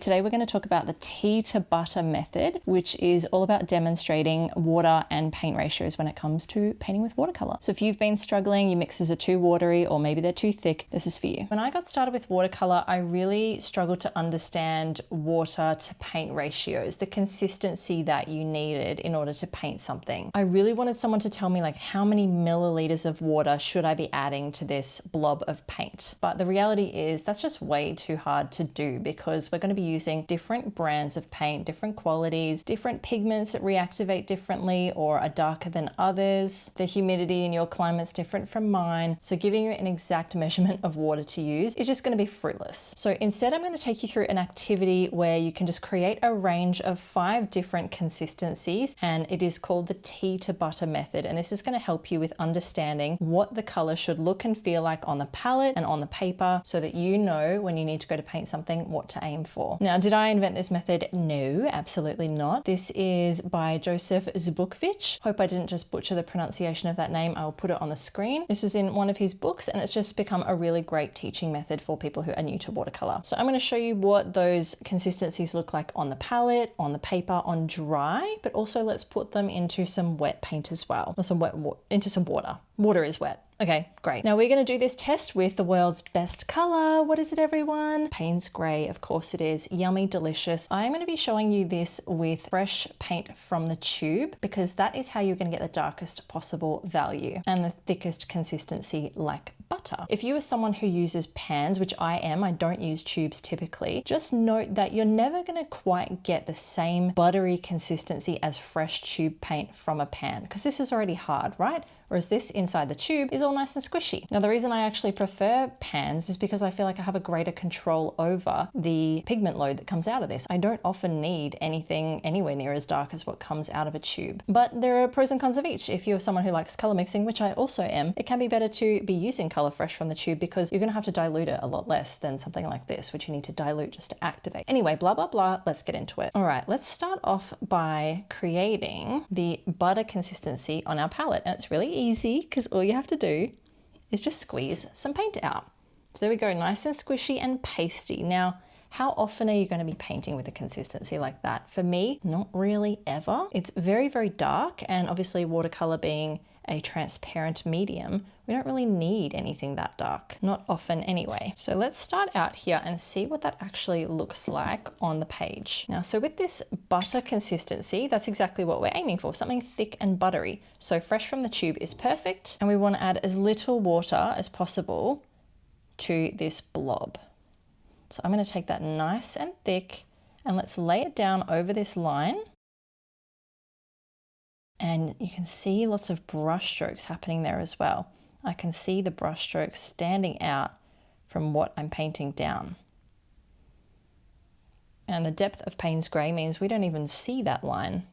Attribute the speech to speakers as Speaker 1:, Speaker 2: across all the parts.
Speaker 1: Today we're going to talk about the tea to butter method, which is all about demonstrating water and paint ratios when it comes to painting with watercolor. So if you've been struggling, your mixes are too watery or maybe they're too thick, this is for you. When I got started with watercolor, I really struggled to understand water to paint ratios, the consistency that you needed in order to paint something. I really wanted someone to tell me like how many milliliters of water should I be adding to this blob of paint. But the reality is that's just way too hard to do because we're going to be using different brands of paint, different qualities, different pigments that reactivate differently or are darker than others. The humidity in your climate's different from mine. So giving you an exact measurement of water to use is just going to be fruitless. So instead, I'm going to take you through an activity where you can just create a range of 5 different consistencies, and it is called the tea to butter method. And this is going to help you with understanding what the color should look and feel like on the palette and on the paper so that you know when you need to go to paint something what to aim for. Now, did I invent this method? No, absolutely not. This is by Joseph Zbukvic. Hope I didn't just butcher the pronunciation of that name. I'll put it on the screen. This was in one of his books and it's just become a really great teaching method for people who are new to watercolor. So I'm going to show you what those consistencies look like on the palette, on the paper, on dry, but also let's put them into some wet paint as well, or into some water. Water is wet. Okay, great. Now we're going to do this test with the world's best color. What is it, everyone? Payne's Gray, of course it is. Yummy, delicious. I'm going to be showing you this with fresh paint from the tube because that is how you're going to get the darkest possible value and the thickest consistency like butter. If you are someone who uses pans, which I am, I don't use tubes typically, just note that you're never going to quite get the same buttery consistency as fresh tube paint from a pan because this is already hard, right? Whereas this inside the tube is all nice and squishy. Now, the reason I actually prefer pans is because I feel like I have a greater control over the pigment load that comes out of this. I don't often need anything anywhere near as dark as what comes out of a tube. But there are pros and cons of each. If you're someone who likes color mixing, which I also am, it can be better to be using color fresh from the tube because you're gonna have to dilute it a lot less than something like this, which you need to dilute just to activate. Anyway, blah, blah, blah, let's get into it. All right, let's start off by creating the butter consistency on our palette. And it's really easy because all you have to do is just squeeze some paint out. So there we go, nice and squishy and pasty. Now, how often are you going to be painting with a consistency like that? For me, not really ever. It's very, very dark, and obviously watercolor being a transparent medium, we don't really need anything that dark. Not often anyway. So let's start out here and see what that actually looks like on the page. Now, so with this butter consistency, that's exactly what we're aiming for, something thick and buttery. So fresh from the tube is perfect, and we want to add as little water as possible to this blob. So I'm going to take that nice and thick and let's lay it down over this line. And you can see lots of brush strokes happening there as well. I can see the brush strokes standing out from what I'm painting down. And the depth of Payne's Gray means we don't even see that line.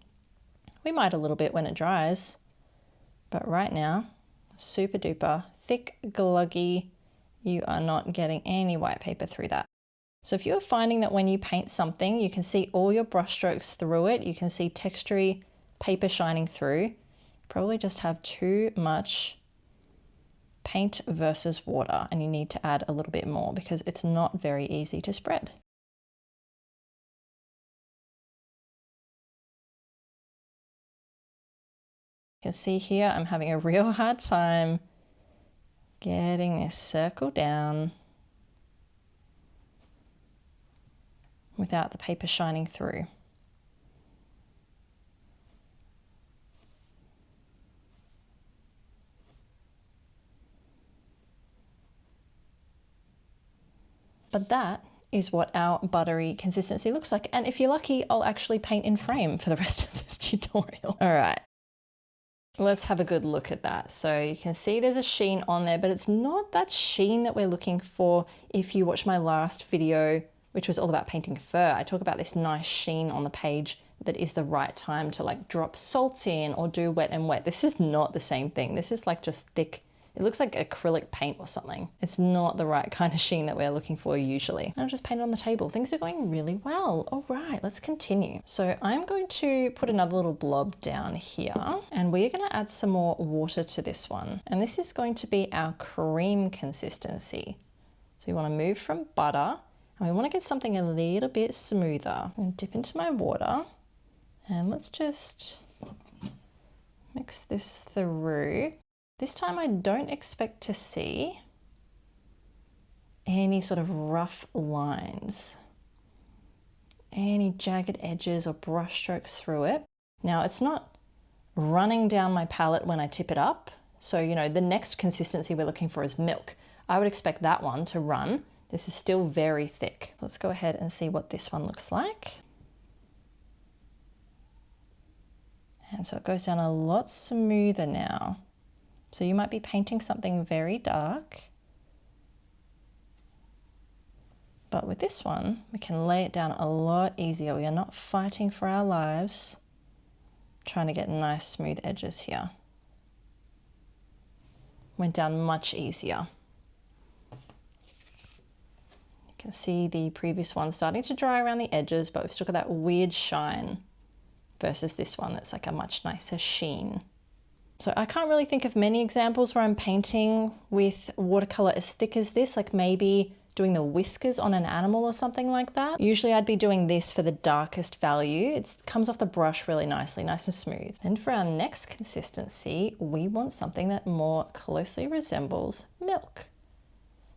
Speaker 1: We might a little bit when it dries, but right now, super duper thick, gluggy, you are not getting any white paper through that. So if you're finding that when you paint something, you can see all your brush strokes through it, you can see textury paper shining through, you probably just have too much paint versus water and you need to add a little bit more because it's not very easy to spread. You can see here I'm having a real hard time getting this circle down without the paper shining through. But that is what our buttery consistency looks like. And if you're lucky, I'll actually paint in frame for the rest of this tutorial. All right, let's have a good look at that. So you can see there's a sheen on there, but it's not that sheen that we're looking for. If you watch my last video, which was all about painting fur, I talk about this nice sheen on the page that is the right time to like drop salt in or do wet and wet. This is not the same thing. This is like just thick. It looks like acrylic paint or something. It's not the right kind of sheen that we're looking for usually. I'll just paint it on the table. Things are going really well. All right, let's continue. So I'm going to put another little blob down here and we're going to add some more water to this one. And this is going to be our cream consistency. So you want to move from butter And we want to get something a little bit smoother. I'm going to dip into my water and let's just mix this through. This time I don't expect to see any sort of rough lines, any jagged edges or brush strokes through it. Now it's not running down my palette when I tip it up. So, you know, the next consistency we're looking for is milk. I would expect that one to run. This is still very thick. Let's go ahead and see what this one looks like. And so it goes down a lot smoother now. So you might be painting something very dark, but with this one, we can lay it down a lot easier. We are not fighting for our lives, trying to get nice smooth edges here. Went down much easier. You can see the previous one starting to dry around the edges, but we've still got that weird shine versus this one that's like a much nicer sheen. So I can't really think of many examples where I'm painting with watercolor as thick as this, like maybe doing the whiskers on an animal or something like that. Usually I'd be doing this for the darkest value. It comes off the brush really nicely, nice and smooth. Then for our next consistency, we want something that more closely resembles milk.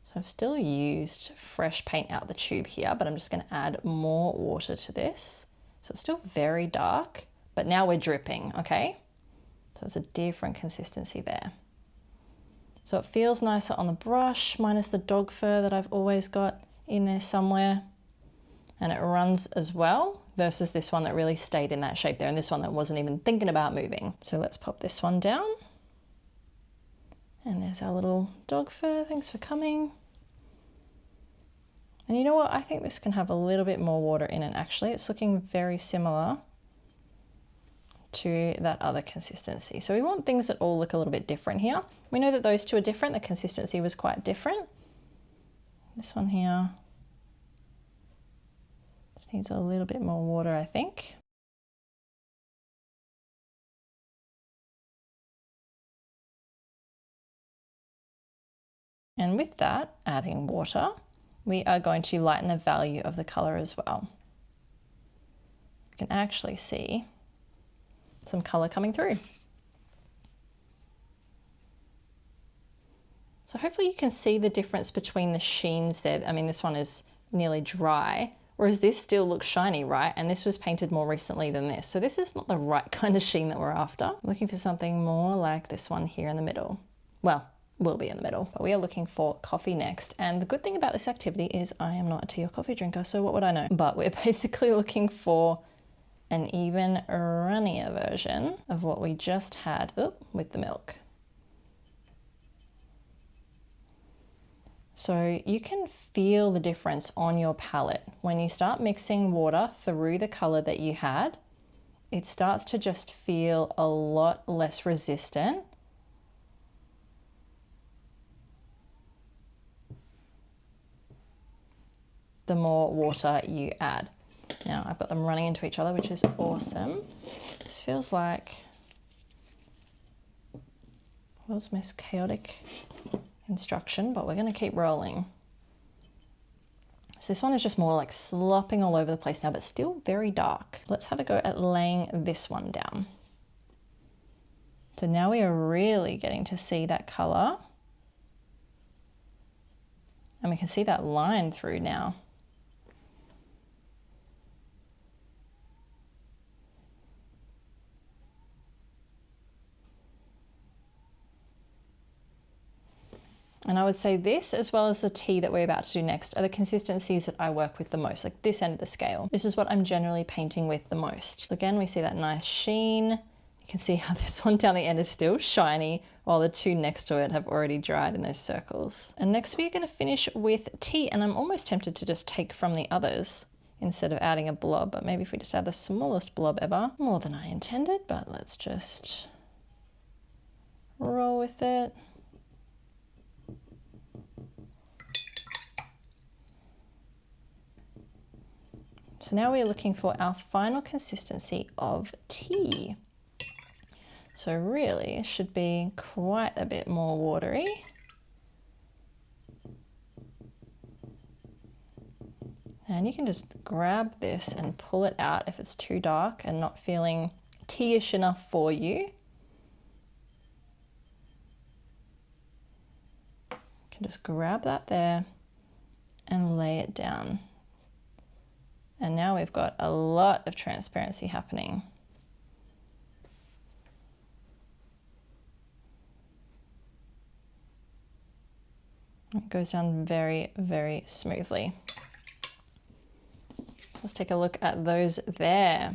Speaker 1: So I've still used fresh paint out the tube here, but I'm just going to add more water to this. So it's still very dark, but now we're dripping, okay? So it's a different consistency there. So it feels nicer on the brush, minus the dog fur that I've always got in there somewhere. And it runs as well versus this one that really stayed in that shape there, and this one that wasn't even thinking about moving. So let's pop this one down. And there's our little dog fur. Thanks for coming. And you know what? I think this can have a little bit more water in it actually. It's looking very similar to that other consistency. So we want things that all look a little bit different here. We know that those two are different. The consistency was quite different. This one here just needs a little bit more water, I think. And with that, adding water, we are going to lighten the value of the color as well. You can actually see some color coming through. So hopefully you can see the difference between the sheens there. I mean, this one is nearly dry, whereas this still looks shiny, right? And this was painted more recently than this. So this is not the right kind of sheen that we're after. I'm looking for something more like this one here in the middle. Well, will be in the middle, but we are looking for coffee next. And the good thing about this activity is I am not a tea or coffee drinker, so what would I know? But we're basically looking for an even runnier version of what we just had with the milk. So you can feel the difference on your palette. When you start mixing water through the color that you had, it starts to just feel a lot less resistant. The more water you add. Now I've got them running into each other, which is awesome. This feels like world's most chaotic instruction, but we're going to keep rolling. So this one is just more like slopping all over the place now, but still very dark. Let's have a go at laying this one down. So now we are really getting to see that color. And we can see that line through now. And I would say this, as well as the tea that we're about to do next, are the consistencies that I work with the most, like this end of the scale. This is what I'm generally painting with the most. Again, we see that nice sheen. You can see how this one down the end is still shiny, while the two next to it have already dried in those circles. And next we're going to finish with tea, and I'm almost tempted to just take from the others instead of adding a blob, but maybe if we just add the smallest blob ever, more than I intended, but let's just roll with it. So now we're looking for our final consistency of tea. So really it should be quite a bit more watery. And you can just grab this and pull it out if it's too dark and not feeling tea-ish enough for you. You can just grab that there and lay it down. And now we've got a lot of transparency happening. It goes down very, very smoothly. Let's take a look at those there.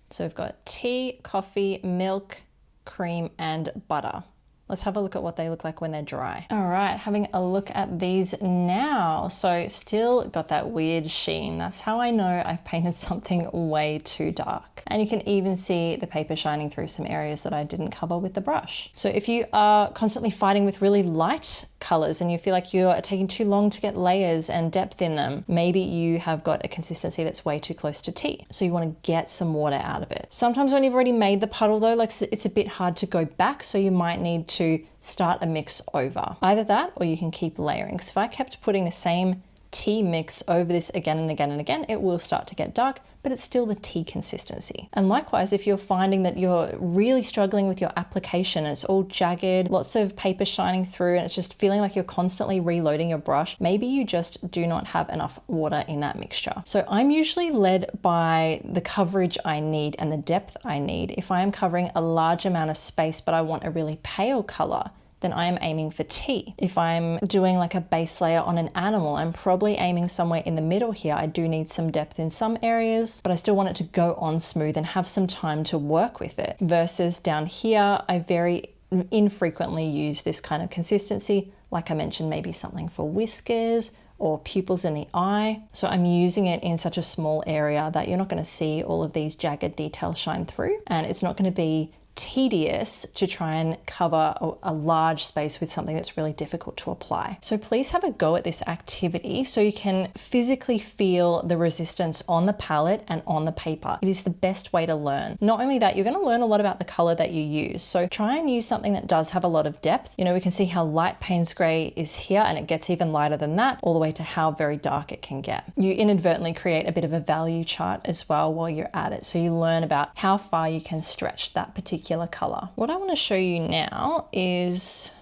Speaker 1: So we've got tea, coffee, milk, cream, and butter. Let's have a look at what they look like when they're dry. All right, having a look at these now. So still got that weird sheen. That's how I know I've painted something way too dark. And you can even see the paper shining through some areas that I didn't cover with the brush. So if you are constantly fighting with really light colors and you feel like you're taking too long to get layers and depth in them, maybe you have got a consistency that's way too close to tea. So you want to get some water out of it. Sometimes when you've already made the puddle though, like it's a bit hard to go back. So you might need to start a mix over. Either that or you can keep layering. Because if I kept putting the same tea mix over this again and again and again, it will start to get dark, but it's still the tea consistency. And likewise, if you're finding that you're really struggling with your application and it's all jagged, lots of paper shining through, and it's just feeling like you're constantly reloading your brush, maybe you just do not have enough water in that mixture. So I'm usually led by the coverage I need and the depth I need. If I am covering a large amount of space, but I want a really pale color, then I am aiming for tea. If I'm doing like a base layer on an animal, I'm probably aiming somewhere in the middle here. I do need some depth in some areas, but I still want it to go on smooth and have some time to work with it. Versus down here, I very infrequently use this kind of consistency. Like I mentioned, maybe something for whiskers or pupils in the eye. So I'm using it in such a small area that you're not going to see all of these jagged details shine through, and it's not going to be tedious to try and cover a large space with something that's really difficult to apply. So please have a go at this activity so you can physically feel the resistance on the palette and on the paper. It is the best way to learn. Not only that, you're going to learn a lot about the color that you use. So try and use something that does have a lot of depth. You know, we can see how light Payne's gray is here, and it gets even lighter than that, all the way to how very dark it can get. You inadvertently create a bit of a value chart as well while you're at it. So you learn about how far you can stretch that particular color. What I want to show you now is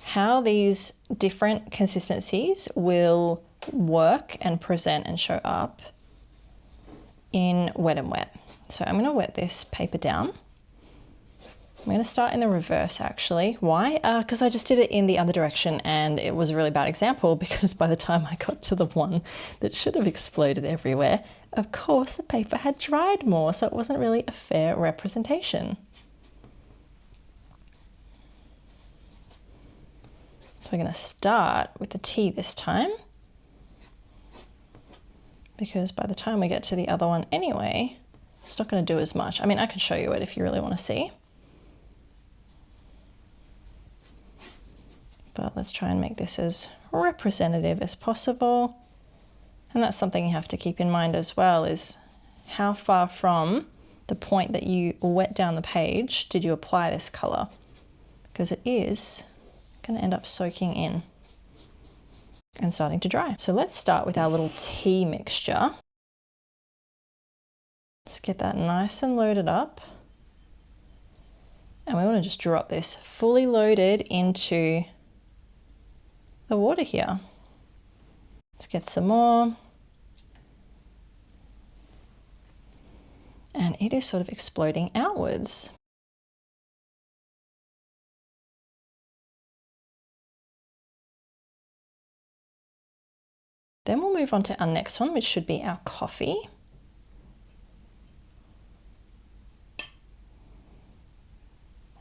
Speaker 1: how these different consistencies will work and present and show up in wet and wet. So I'm going to wet this paper down. I'm going to start in the reverse actually. Why? Because I just did it in the other direction and it was a really bad example, because by the time I got to the one that should have exploded everywhere, of course the paper had dried more, so it wasn't really a fair representation. So we're going to start with the tea this time, because by the time we get to the other one anyway, it's not going to do as much. I mean, I can show you it if you really want to see. But let's try and make this as representative as possible. And that's something you have to keep in mind as well, is how far from the point that you wet down the page did you apply this color? Because it is going to end up soaking in and starting to dry. So let's start with our little tea mixture. Just get that nice and loaded up. And we want to just drop this fully loaded into the water here. Let's get some more. And it is sort of exploding outwards. Then we'll move on to our next one, which should be our coffee.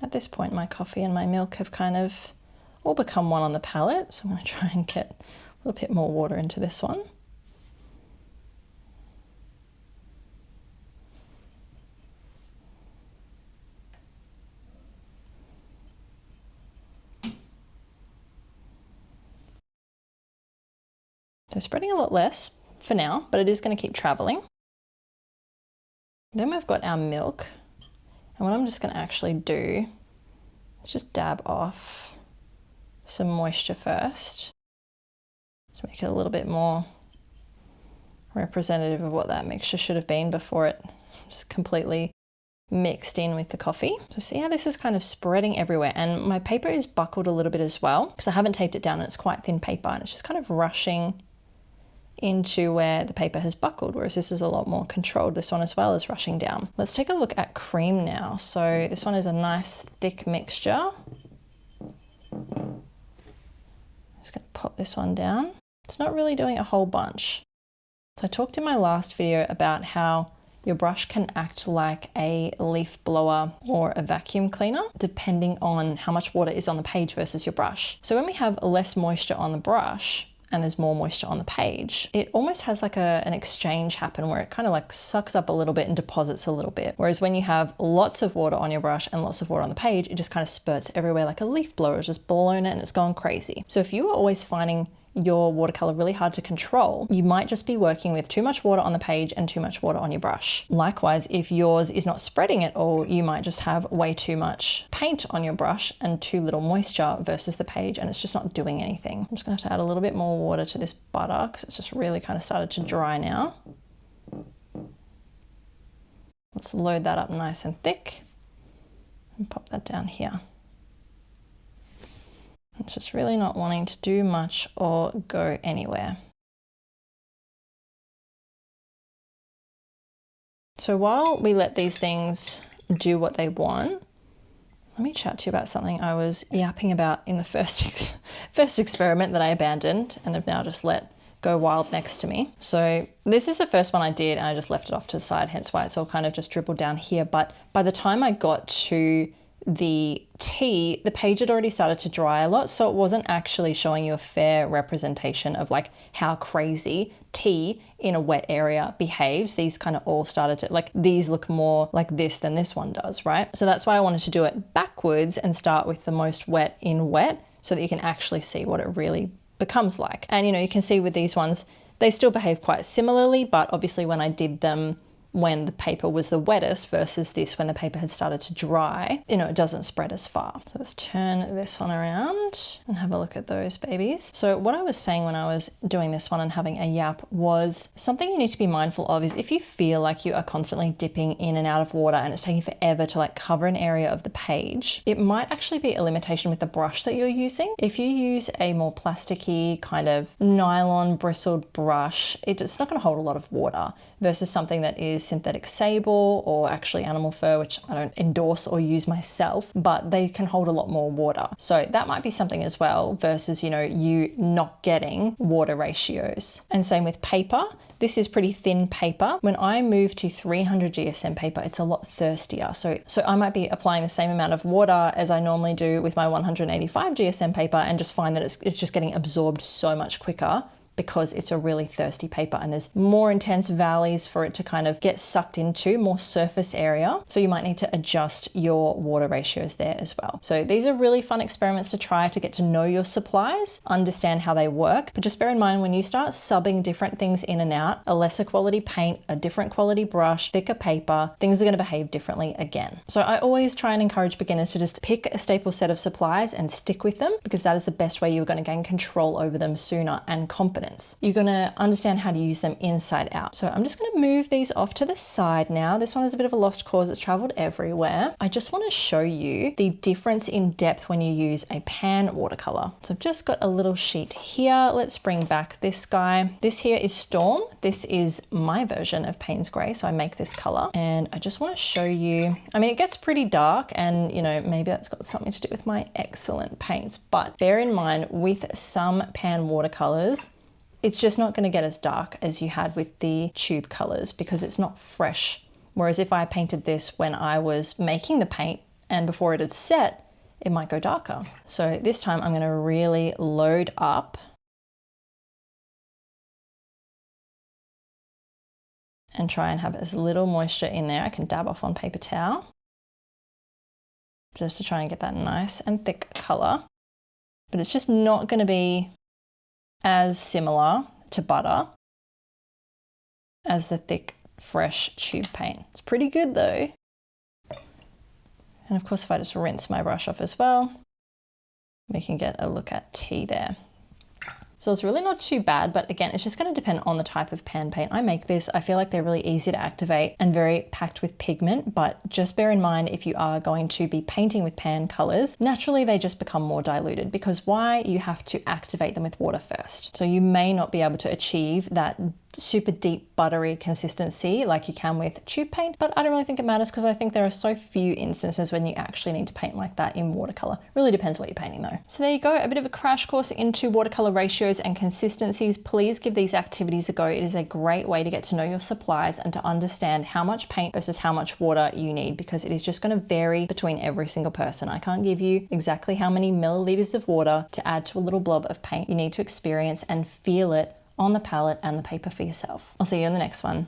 Speaker 1: At this point, my coffee and my milk have kind of all become one on the palette, so I'm going to try and get a little bit more water into this one. So spreading a lot less for now, but it is going to keep traveling. Then we've got our milk, and what I'm just going to actually do is just dab off some moisture first. to make it a little bit more representative of what that mixture should have been before it just completely mixed in with the coffee. So see how this is kind of spreading everywhere, and my paper is buckled a little bit as well because I haven't taped it down and it's quite thin paper, and it's just kind of rushing into where the paper has buckled, whereas this is a lot more controlled. This one as well is rushing down. Let's take a look at cream now. So this one is a nice thick mixture. Just gonna pop this one down. It's not really doing a whole bunch. So I talked in my last video about how your brush can act like a leaf blower or a vacuum cleaner, depending on how much water is on the page versus your brush. So when we have less moisture on the brush and there's more moisture on the page, it almost has like an exchange happen where it kind of like sucks up a little bit and deposits a little bit. Whereas when you have lots of water on your brush and lots of water on the page, it just kind of spurts everywhere like a leaf blower has just blown it and it's gone crazy. So if you are always finding your watercolor really hard to control, you might just be working with too much water on the page and too much water on your brush. Likewise, if yours is not spreading at all, you might just have way too much paint on your brush and too little moisture versus the page, and it's just not doing anything. I'm just gonna have to add a little bit more water to this butter because it's just really kind of started to dry now. Let's load that up nice and thick and pop that down here. It's just really not wanting to do much or go anywhere. So while we let these things do what they want, let me chat to you about something I was yapping about in the first experiment that I abandoned and have now just let go wild next to me. So this is the first one I did and I just left it off to the side, hence why it's all kind of just dribbled down here. But by the time I got to the tea, the page had already started to dry a lot, so it wasn't actually showing you a fair representation of like how crazy tea in a wet area behaves. These kind of all started to, like, these look more like this than this one does, right? So that's why I wanted to do it backwards and start with the most wet in wet so that you can actually see what it really becomes like. And you know, you can see with these ones, they still behave quite similarly, but obviously when I did them when the paper was the wettest versus this when the paper had started to dry, you know, it doesn't spread as far. So let's turn this one around and have a look at those babies. So what I was saying when I was doing this one and having a yap was something you need to be mindful of is if you feel like you are constantly dipping in and out of water and it's taking forever to like cover an area of the page, it might actually be a limitation with the brush that you're using. If you use a more plasticky kind of nylon bristled brush, it's not going to hold a lot of water versus something that is synthetic sable or actually animal fur, which I don't endorse or use myself, but they can hold a lot more water. So that might be something as well versus, you know, you not getting water ratios. And same with paper. This is pretty thin paper. When I move to 300 GSM paper, it's a lot thirstier. So I might be applying the same amount of water as I normally do with my 185 GSM paper and just find that it's just getting absorbed so much quicker because it's a really thirsty paper and there's more intense valleys for it to kind of get sucked into, more surface area. So you might need to adjust your water ratios there as well. So these are really fun experiments to try to get to know your supplies, understand how they work. But just bear in mind when you start subbing different things in and out, a lesser quality paint, a different quality brush, thicker paper, things are going to behave differently again. So I always try and encourage beginners to just pick a staple set of supplies and stick with them because that is the best way you're going to gain control over them sooner and competence. You're going to understand how to use them inside out. So I'm just going to move these off to the side now. This one is a bit of a lost cause. It's traveled everywhere. I just want to show you the difference in depth when you use a pan watercolor. So I've just got a little sheet here. Let's bring back this guy. This here is Storm. This is my version of Payne's Gray. So I make this color and I just want to show you, I mean, it gets pretty dark and you know, maybe that's got something to do with my excellent paints, but bear in mind with some pan watercolors, it's just not going to get as dark as you had with the tube colors because it's not fresh. Whereas if I painted this when I was making the paint and before it had set, it might go darker. So this time I'm going to really load up and try and have as little moisture in there. I can dab off on paper towel just to try and get that nice and thick color. But it's just not going to be as similar to butter as the thick, fresh tube paint. It's pretty good though. And of course, if I just rinse my brush off as well, we can get a look at tea there. So it's really not too bad, but again, it's just going to depend on the type of pan paint. I make this, I feel like they're really easy to activate and very packed with pigment, but just bear in mind if you are going to be painting with pan colors, naturally they just become more diluted because why? You have to activate them with water first. So you may not be able to achieve that super deep buttery consistency like you can with tube paint, but I don't really think it matters because I think there are so few instances when you actually need to paint like that in watercolor. Really depends what you're painting though. So there you go, a bit of a crash course into watercolor ratios and consistencies. Please give these activities a go. It is a great way to get to know your supplies and to understand how much paint versus how much water you need, because it is just going to vary between every single person. I can't give you exactly how many milliliters of water to add to a little blob of paint. You need to experience and feel it on the palette and the paper for yourself. I'll see you in the next one.